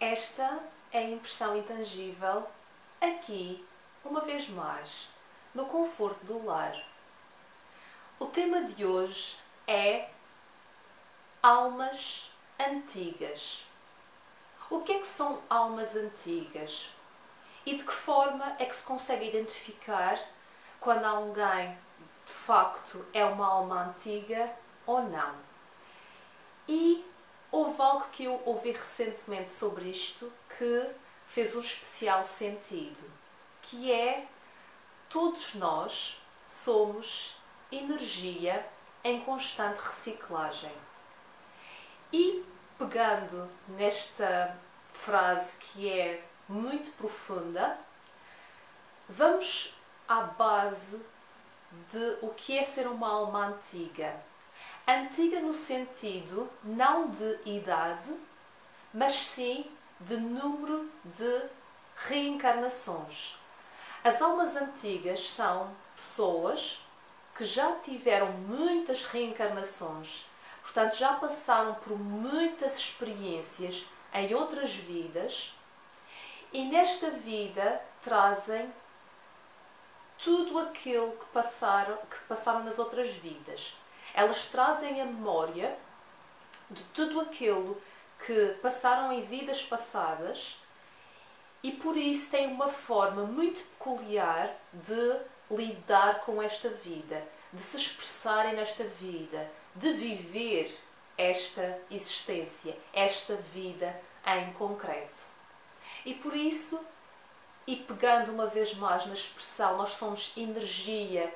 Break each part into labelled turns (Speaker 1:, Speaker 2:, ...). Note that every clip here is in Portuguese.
Speaker 1: Esta é a impressão intangível, aqui, uma vez mais, no conforto do lar. O tema de hoje é almas antigas. O que é que são almas antigas? E de que forma é que se consegue identificar quando alguém, de facto, é uma alma antiga ou não? E houve algo que eu ouvi recentemente sobre isto que fez um especial sentido, que é: todos nós somos energia em constante reciclagem. E pegando nesta frase que é muito profunda, vamos à base de o que é ser uma alma antiga. Antiga no sentido não de idade, mas sim de número de reencarnações. As almas antigas são pessoas que já tiveram muitas reencarnações, portanto já passaram por muitas experiências em outras vidas e nesta vida trazem tudo aquilo que passaram nas outras vidas. Elas trazem a memória de tudo aquilo que passaram em vidas passadas e por isso têm uma forma muito peculiar de lidar com esta vida, de se expressarem nesta vida, de viver esta existência, esta vida em concreto. E por isso, e pegando uma vez mais na expressão, nós somos energia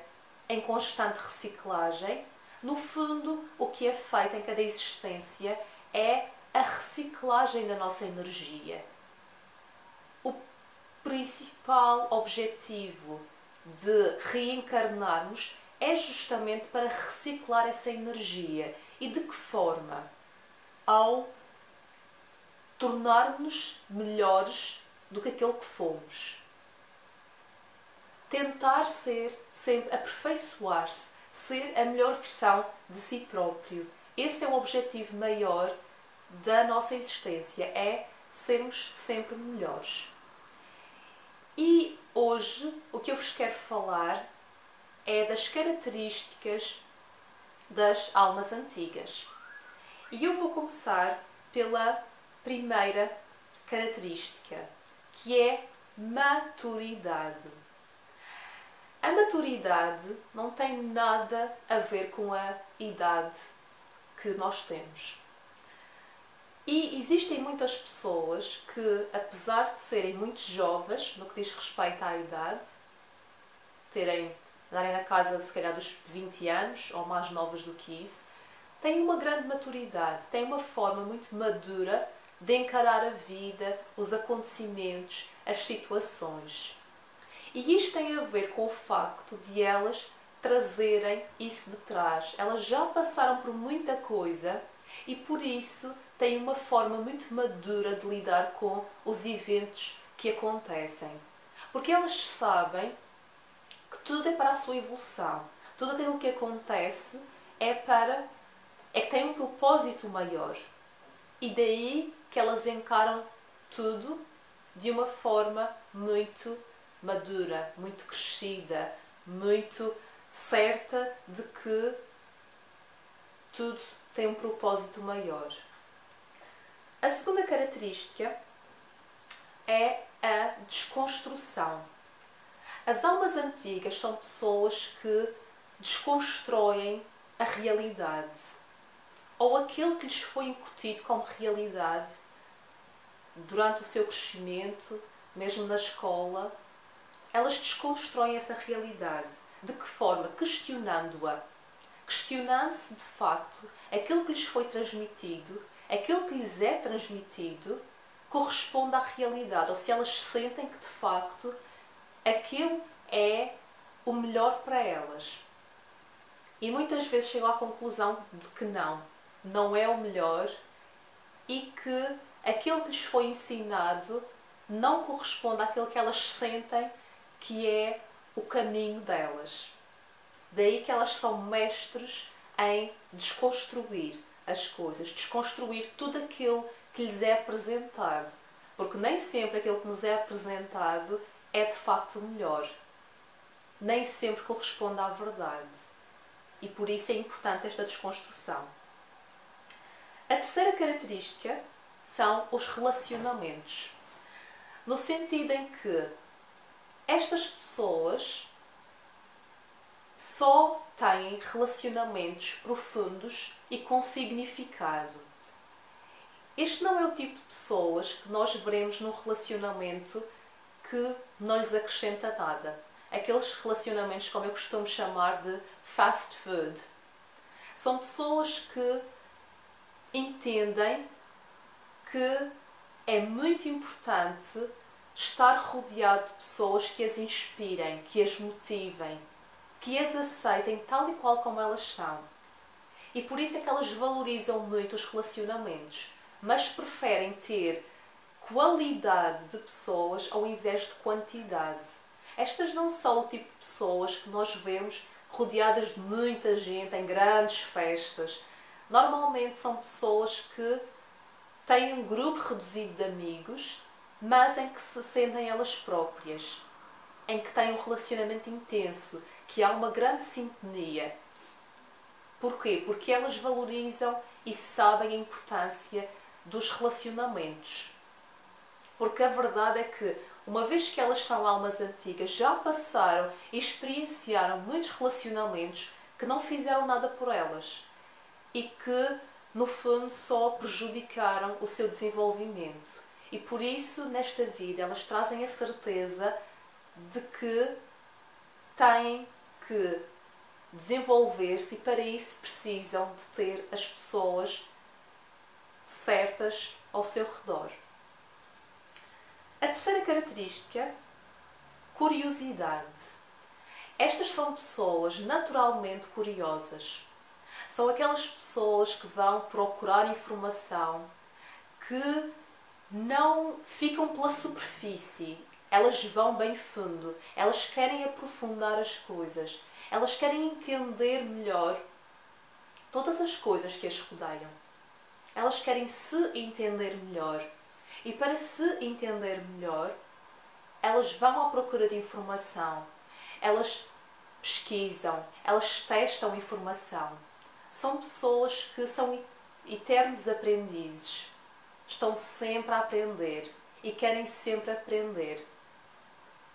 Speaker 1: em constante reciclagem. No fundo, o que é feito em cada existência é a reciclagem da nossa energia. O principal objetivo de reencarnarmos é justamente para reciclar essa energia. E de que forma? Ao tornarmos melhores do que aquilo que fomos. Tentar ser sempre, aperfeiçoar-se, ser a melhor versão de si próprio. Esse é o objetivo maior da nossa existência, é sermos sempre melhores. E hoje o que eu vos quero falar é das características das almas antigas. E eu vou começar pela primeira característica, que é maturidade. A maturidade não tem nada a ver com a idade que nós temos. E existem muitas pessoas que, apesar de serem muito jovens no que diz respeito à idade, andarem na casa se calhar dos 20 anos ou mais novas do que isso, têm uma grande maturidade, têm uma forma muito madura de encarar a vida, os acontecimentos, as situações. E isto tem a ver com o facto de elas trazerem isso de trás. Elas já passaram por muita coisa e por isso têm uma forma muito madura de lidar com os eventos que acontecem. Porque elas sabem que tudo é para a sua evolução. Tudo aquilo que acontece é que tem um propósito maior. E daí que elas encaram tudo de uma forma muito madura, muito crescida, muito certa de que tudo tem um propósito maior. A segunda característica é a desconstrução. As almas antigas são pessoas que desconstroem a realidade ou aquilo que lhes foi incutido como realidade durante o seu crescimento, mesmo na escola. Elas desconstroem essa realidade. De que forma? Questionando-a. Questionando-se de facto aquilo que lhes foi transmitido, aquilo que lhes é transmitido, corresponde à realidade. Ou se elas sentem que de facto aquilo é o melhor para elas. E muitas vezes chegam à conclusão de que não é o melhor e que aquilo que lhes foi ensinado não corresponde àquilo que elas sentem que é o caminho delas. Daí que elas são mestres em desconstruir as coisas, desconstruir tudo aquilo que lhes é apresentado. Porque nem sempre aquilo que nos é apresentado é de facto o melhor. Nem sempre corresponde à verdade. E por isso é importante esta desconstrução. A terceira característica são os relacionamentos. No sentido em que estas pessoas só têm relacionamentos profundos e com significado. Este não é o tipo de pessoas que nós veremos num relacionamento que não lhes acrescenta nada. Aqueles relacionamentos, como eu costumo chamar, de fast food. São pessoas que entendem que é muito importante estar rodeado de pessoas que as inspirem, que as motivem, que as aceitem tal e qual como elas são. E por isso é que elas valorizam muito os relacionamentos, mas preferem ter qualidade de pessoas ao invés de quantidade. Estas não são o tipo de pessoas que nós vemos rodeadas de muita gente em grandes festas. Normalmente são pessoas que têm um grupo reduzido de amigos, mas em que se sentem elas próprias, em que têm um relacionamento intenso, que há uma grande sintonia. Porquê? Porque elas valorizam e sabem a importância dos relacionamentos. Porque a verdade é que, uma vez que elas são almas antigas, já passaram e experienciaram muitos relacionamentos que não fizeram nada por elas e que, no fundo, só prejudicaram o seu desenvolvimento. E por isso, nesta vida, elas trazem a certeza de que têm que desenvolver-se e para isso precisam de ter as pessoas certas ao seu redor. A terceira característica, curiosidade. Estas são pessoas naturalmente curiosas. São aquelas pessoas que vão procurar informação, que não ficam pela superfície. Elas vão bem fundo. Elas querem aprofundar as coisas. Elas querem entender melhor todas as coisas que as rodeiam. Elas querem se entender melhor. E para se entender melhor, elas vão à procura de informação. Elas pesquisam, elas testam informação. São pessoas que são eternos aprendizes. Estão sempre a aprender e querem sempre aprender.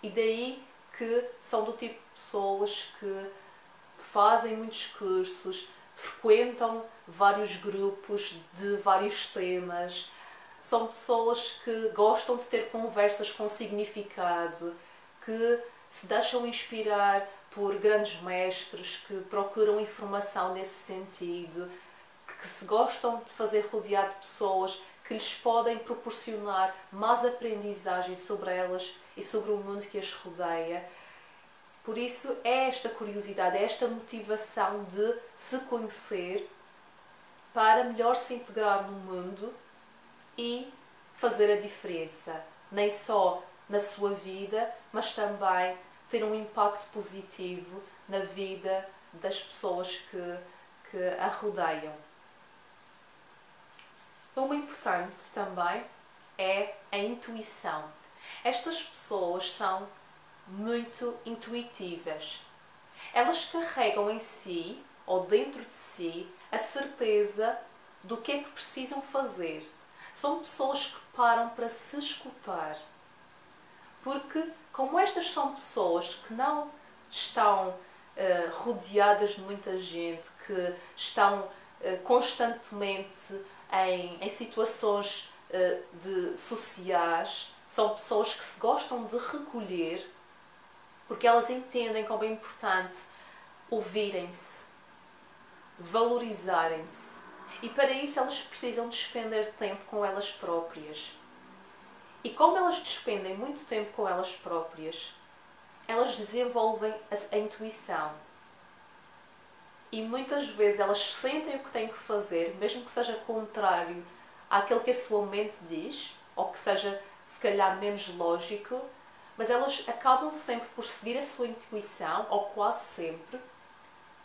Speaker 1: E daí que são do tipo de pessoas que fazem muitos cursos, frequentam vários grupos de vários temas. São pessoas que gostam de ter conversas com significado, que se deixam inspirar por grandes mestres, que procuram informação nesse sentido, que se gostam de fazer rodear de pessoas que lhes podem proporcionar mais aprendizagem sobre elas e sobre o mundo que as rodeia. Por isso é esta curiosidade, é esta motivação de se conhecer para melhor se integrar no mundo e fazer a diferença, nem só na sua vida, mas também ter um impacto positivo na vida das pessoas que a rodeiam. Uma importante também é a intuição. Estas pessoas são muito intuitivas. Elas carregam em si, ou dentro de si, a certeza do que é que precisam fazer. São pessoas que param para se escutar. Porque, como estas são pessoas que não estão rodeadas de muita gente, que estão constantemente em situações sociais, são pessoas que se gostam de recolher, porque elas entendem como é importante ouvirem-se, valorizarem-se. E para isso elas precisam despender tempo com elas próprias. E como elas despendem muito tempo com elas próprias, elas desenvolvem a intuição. E muitas vezes elas sentem o que têm que fazer, mesmo que seja contrário àquilo que a sua mente diz, ou que seja, se calhar, menos lógico, mas elas acabam sempre por seguir a sua intuição, ou quase sempre,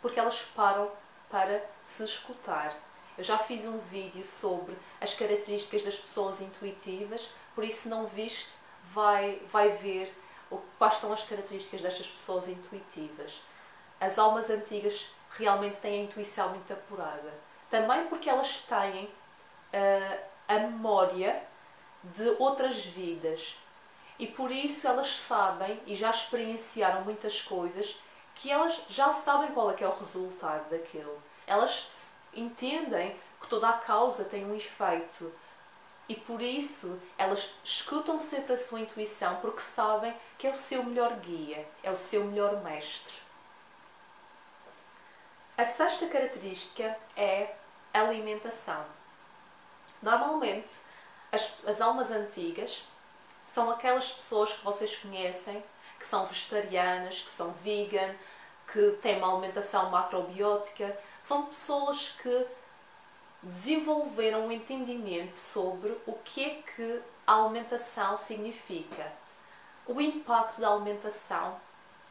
Speaker 1: porque elas param para se escutar. Eu já fiz um vídeo sobre as características das pessoas intuitivas, por isso se não viste, vai ver quais são as características destas pessoas intuitivas. As almas antigas realmente têm a intuição muito apurada. Também porque elas têm a memória de outras vidas. E por isso elas sabem e já experienciaram muitas coisas que elas já sabem qual é que é o resultado daquilo. Elas entendem que toda a causa tem um efeito. E por isso elas escutam sempre a sua intuição porque sabem que é o seu melhor guia, é o seu melhor mestre. A sexta característica é a alimentação. Normalmente, as almas antigas são aquelas pessoas que vocês conhecem, que são vegetarianas, que são vegan, que têm uma alimentação macrobiótica. São pessoas que desenvolveram um entendimento sobre o que é que a alimentação significa. O impacto da alimentação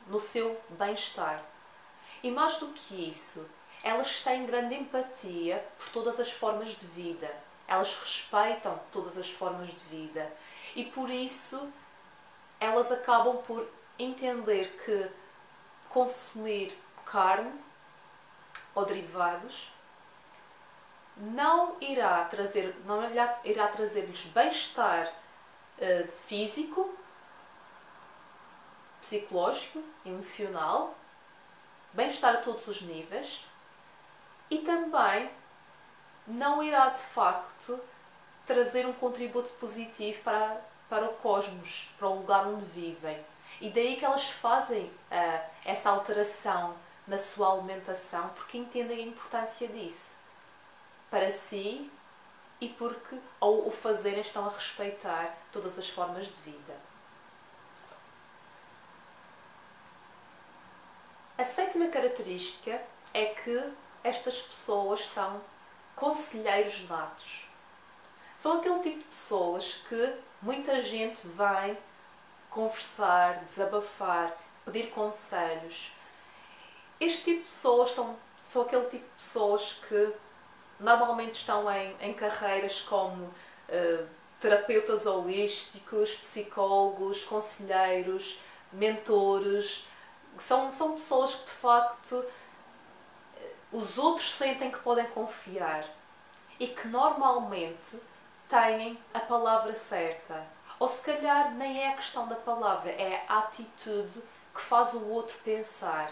Speaker 1: no seu bem-estar. E mais do que isso, elas têm grande empatia por todas as formas de vida. Elas respeitam todas as formas de vida. E por isso, elas acabam por entender que consumir carne ou derivados não irá trazer-lhes bem-estar físico, psicológico, emocional, bem-estar a todos os níveis e também não irá de facto trazer um contributo positivo para o cosmos, para o lugar onde vivem. E daí que elas fazem essa alteração na sua alimentação porque entendem a importância disso para si e porque ao o fazerem estão a respeitar todas as formas de vida. A sétima característica é que estas pessoas são conselheiros natos. São aquele tipo de pessoas que muita gente vem conversar, desabafar, pedir conselhos. Este tipo de pessoas são aquele tipo de pessoas que normalmente estão em carreiras como terapeutas holísticos, psicólogos, conselheiros, mentores. São pessoas que de facto os outros sentem que podem confiar e que normalmente têm a palavra certa. Ou se calhar nem é a questão da palavra, é a atitude que faz o outro pensar.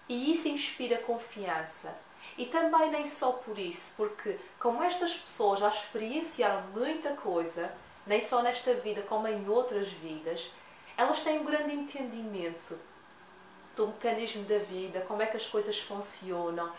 Speaker 1: E isso inspira confiança. E também nem só por isso, porque como estas pessoas já experienciaram muita coisa, nem só nesta vida como em outras vidas, elas têm um grande entendimento do mecanismo da vida, como é que as coisas funcionam,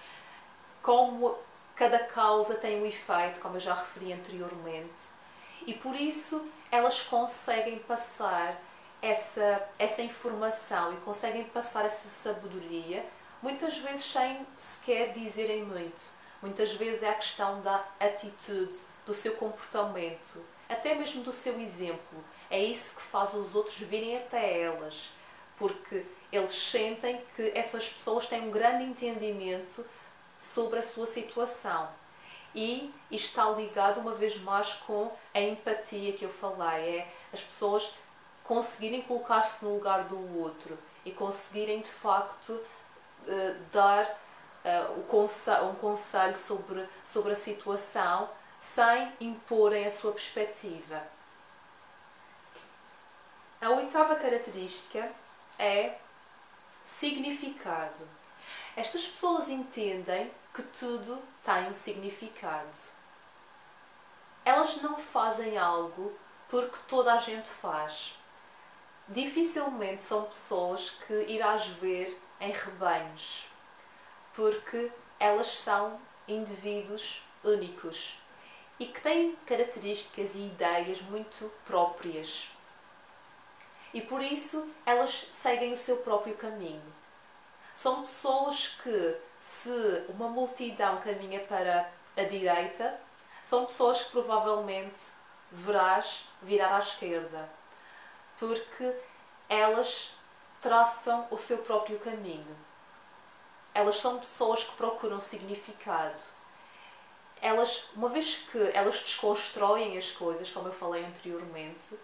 Speaker 1: como cada causa tem um efeito, como eu já referi anteriormente. E por isso elas conseguem passar essa informação e conseguem passar essa sabedoria, muitas vezes sem sequer dizerem muito. Muitas vezes é a questão da atitude, do seu comportamento, até mesmo do seu exemplo. É isso que faz os outros virem até elas, porque eles sentem que essas pessoas têm um grande entendimento sobre a sua situação. E isto está ligado uma vez mais com a empatia que eu falei. É as pessoas conseguirem colocar-se no lugar do outro e conseguirem de facto dar um conselho sobre a situação sem imporem a sua perspectiva. A oitava característica é significado. Estas pessoas entendem que tudo tem um significado. Elas não fazem algo porque toda a gente faz. Dificilmente são pessoas que irás ver em rebanhos, porque elas são indivíduos únicos e que têm características e ideias muito próprias. E por isso elas seguem o seu próprio caminho. São pessoas que, se uma multidão caminha para a direita, são pessoas que provavelmente verás virar à esquerda, porque elas traçam o seu próprio caminho. Elas são pessoas que procuram significado. uma vez que elas desconstroem as coisas, como eu falei anteriormente,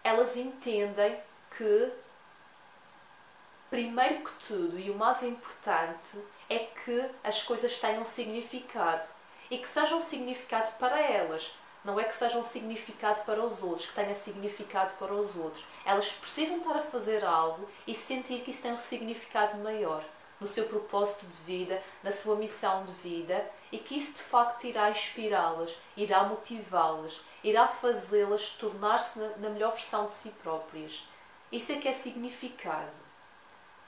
Speaker 1: elas entendem que, primeiro que tudo, e o mais importante, é que as coisas tenham significado. E que sejam significado para elas. Não é que sejam significado para os outros, que tenha significado para os outros. Elas precisam estar a fazer algo e sentir que isso tem um significado maior no seu propósito de vida, na sua missão de vida, e que isso de facto irá inspirá-las, irá motivá-las, irá fazê-las tornar-se na melhor versão de si próprias. Isso é que é significado.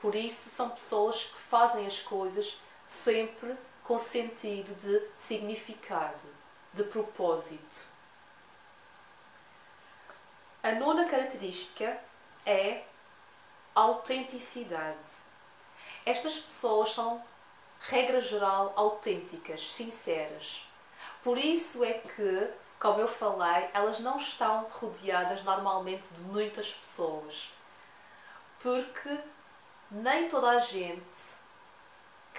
Speaker 1: Por isso são pessoas que fazem as coisas sempre com sentido de significado, de propósito. A nona característica é a autenticidade. Estas pessoas são, regra geral, autênticas, sinceras. Por isso é que, como eu falei, elas não estão rodeadas normalmente de muitas pessoas. Porque nem toda a gente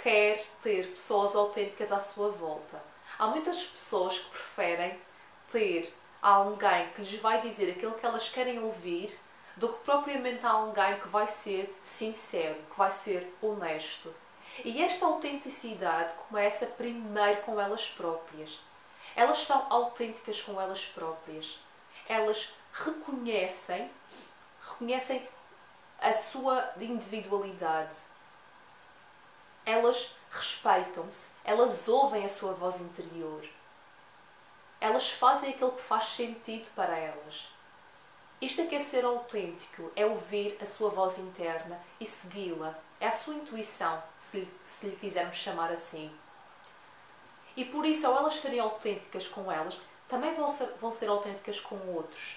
Speaker 1: quer ter pessoas autênticas à sua volta. Há muitas pessoas que preferem ter alguém que lhes vai dizer aquilo que elas querem ouvir do que propriamente alguém que vai ser sincero, que vai ser honesto. E esta autenticidade começa primeiro com elas próprias. Elas são autênticas com elas próprias. Elas reconhecem a sua individualidade. Elas respeitam-se, elas ouvem a sua voz interior. Elas fazem aquilo que faz sentido para elas. Isto é que é ser autêntico, é ouvir a sua voz interna e segui-la. É a sua intuição, se lhe quisermos chamar assim. E por isso, ao elas serem autênticas com elas, também vão ser autênticas com outros.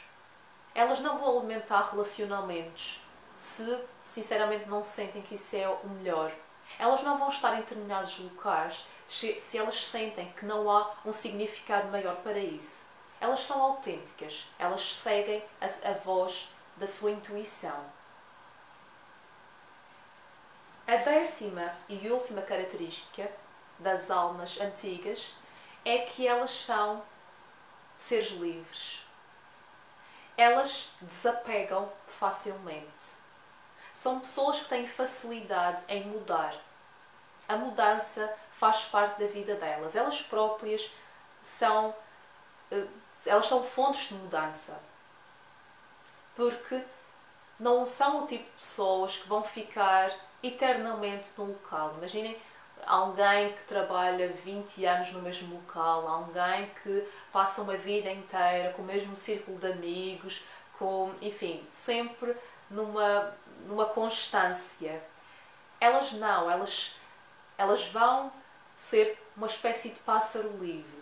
Speaker 1: Elas não vão alimentar relacionamentos se, sinceramente, não sentem que isso é o melhor. Elas não vão estar em determinados locais se elas sentem que não há um significado maior para isso. Elas são autênticas, elas seguem a voz da sua intuição. A 10ª e última característica das almas antigas é que elas são seres livres. Elas desapegam facilmente. São pessoas que têm facilidade em mudar. A mudança faz parte da vida delas. Elas próprias são fontes de mudança. Porque não são o tipo de pessoas que vão ficar eternamente num local. Imaginem alguém que trabalha 20 anos no mesmo local, alguém que passa uma vida inteira com o mesmo círculo de amigos, enfim, sempre numa constância. Elas não, elas vão ser uma espécie de pássaro livre.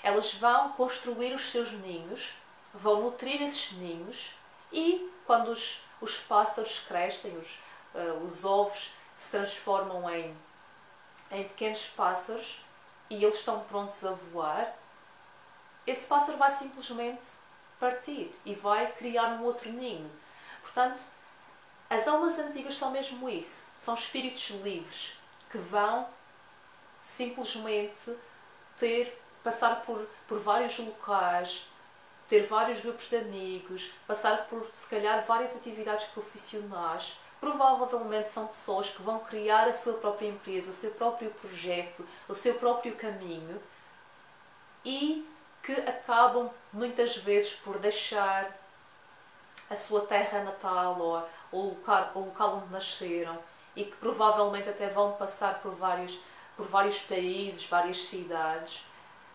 Speaker 1: Elas vão construir os seus ninhos, vão nutrir esses ninhos e quando os pássaros crescem, os ovos se transformam em pequenos pássaros e eles estão prontos a voar, esse pássaro vai simplesmente partir e vai criar um outro ninho. Portanto, as almas antigas são mesmo isso. São espíritos livres que vão simplesmente passar por vários locais, ter vários grupos de amigos, passar por, se calhar, várias atividades profissionais. Provavelmente são pessoas que vão criar a sua própria empresa, o seu próprio projeto, o seu próprio caminho e que acabam muitas vezes por deixar a sua terra natal ou o local onde nasceram e que provavelmente até vão passar por vários países, várias cidades.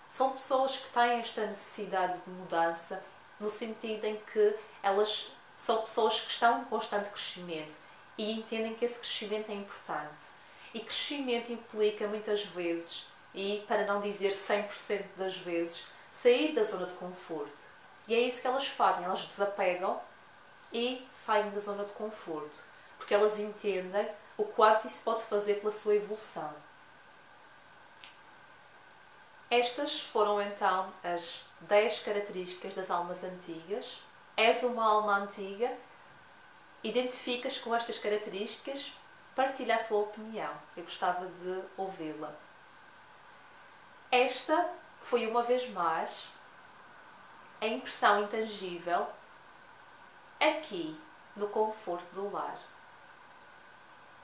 Speaker 1: São pessoas que têm esta necessidade de mudança no sentido em que elas são pessoas que estão em constante crescimento e entendem que esse crescimento é importante. E crescimento implica muitas vezes, e para não dizer 100% das vezes, sair da zona de conforto. E é isso que elas fazem, elas desapegam e saem da zona de conforto, porque elas entendem o quanto isso pode fazer pela sua evolução. Estas foram então as 10 características das almas antigas. És uma alma antiga? Identificas com estas características? Partilha a tua opinião. Eu gostava de ouvi-la. Esta foi uma vez mais a impressão intangível aqui no conforto do lar.